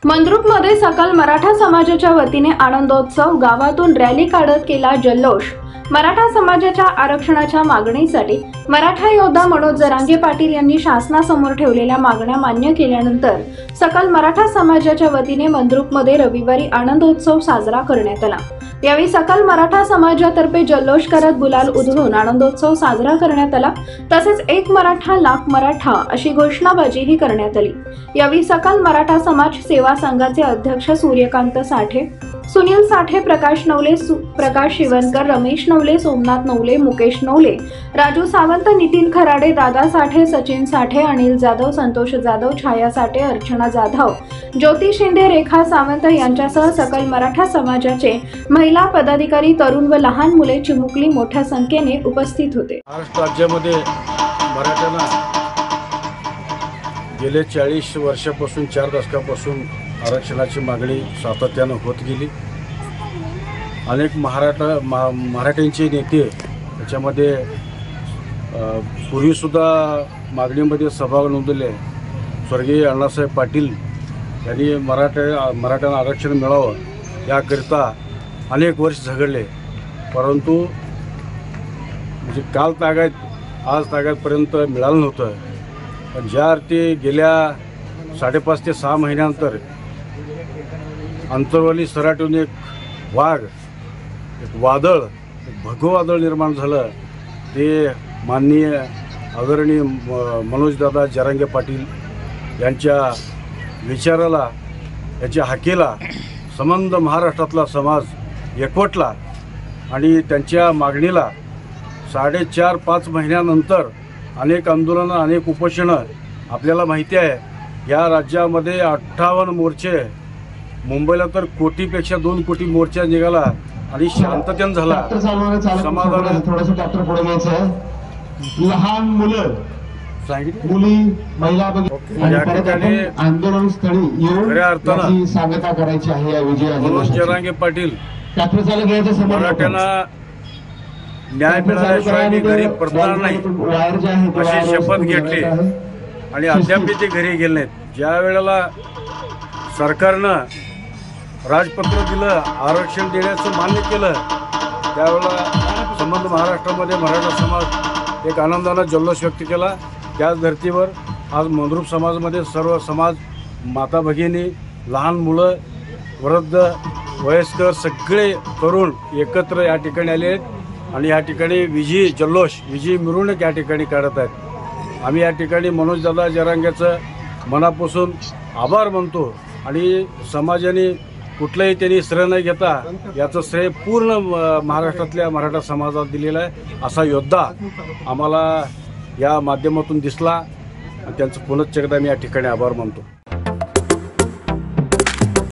मंद्रुपमध्ये सकल मराठा समाजाच्या वतीने आनंदोत्सव, गावातून रॅली काढत केला जल्लोष। मराठा समाजाच्या आरक्षणाच्या मागणीसाठी मराठा योद्धा मनोज जरांगे पाटील यांनी शासनासमोर ठेवलेल्या मागण्या मान्य केल्यानंतर सकल मराठा समाजाच्या वतीने मंद्रुपमध्ये रविवारी आनंदोत्सव साजरा करण्यात आला। यावेळी सकल मराठा समाजातर्फे जल्लोष करत गुलाल उधळून आनंदोत्सव साजरा करण्यात आला। तसेच एक मराठा लाख मराठा अशी घोषणाबाजीही करण्यात आली। यावेळी सकल मराठा समाज सेवा संघाचे अध्यक्ष सूर्यकांत साठे, सुनील साठे, प्रकाश नवले, प्रकाश शिवनकर, रमेश नवले, सोमनाथ नवले, मुकेश नवले, राजू सावंत, नितीन खराडे, दादा साठे, सचिन साठे, अनिल जाधव, संतोष जाधव, छाया साठे, अर्चना जाधव, ज्योती शिंदे, रेखा सावंत यांच्यासह सकल मराठा समाजाचे महिला पदाधिकारी, तरुण व लहान मुले चिमुकली मोठ्या संख्येने उपस्थित होते। महाराष्ट्र राज्यामध्ये मराठ्यांना गेले 40 वर्षापासून 4 दशकापासून आरक्षणाची मागणी सातत्यानं होत गेली। अनेक मराठ्यांचे नेते त्याच्यामध्ये पूर्वीसुद्धा मागणीमध्ये सहभाग नोंदवले। स्वर्गीय अण्णासाहेब पाटील यांनी मराठ्यांना आरक्षण मिळावं याकरिता अनेक वर्ष झगडले, परंतु म्हणजे काल तागायत आज तागायतपर्यंत मिळालं नव्हतं। पण ज्या अर्थी गेल्या 5.5 ते 6 महिन्यानंतर अंतरवली सराटून एक वाघ, एक वादळ, एक भगवं वादळ निर्माण झालं, ते माननीय आदरणीय मनोजदादा जरांगे पाटील यांच्या विचाराला, याच्या हाकेला संबंध महाराष्ट्रातला समाज एकवटला आणि त्यांच्या मागणीला 4.5-5 महिन्यानंतर अनेक आंदोलनं, अनेक उपोषणं, आपल्याला माहिती आहे या राज्यामध्ये 58 मोर्चे, मुंबईला तर कोटीपेक्षा 2 कोटी मोर्चा निघाला आणि शांततेने झाला। समाधान थोडंसं डॉक्टर पुढे घ्यायचं आहे। लहान मुलं, मुली, महिला आंदोलन स्थळी येऊन सांगता करायची आहे। या विजयाची मनोज जरांगे पाटील डॉक्टर चालू घ्यायचं, मराठ्यांना न्याय मिळाल्याशिवाय घरी परतणार नाही अशी शपथ घेतली आणि अद्याप ते घरी गेले नाहीत। ज्या वेळेला सरकारनं राजपत्र दिलं, आरक्षण देण्याचं मान्य केलं, त्यावेळेला संबंध महाराष्ट्रामध्ये मराठा समाज एक आनंदानं जल्लोष व्यक्त केला। त्याच धर्तीवर आज मंद्रुप समाजामध्ये सर्व समाज, माता भगिनी, लहान मुलं, वृद्ध, वयस्कर सगळे तरुण एकत्र या ठिकाणी आले आहेत आणि या ठिकाणी विजयी जल्लोष, विजयी मिरवणूक या ठिकाणी काढत आहेत। आम्ही या ठिकाणी मनोजदादा जरांगेचं मनापासून आभार मानतो आणि समाजाने कुठलंही त्यांनी श्रेय न घेता याचं श्रेय पूर्ण महाराष्ट्रातल्या मराठा समाजात दिलेलं आहे। असा योद्धा आम्हाला या माध्यमातून दिसला आणि त्यांचं पुनश्च एकदा मी या ठिकाणी आभार मानतो।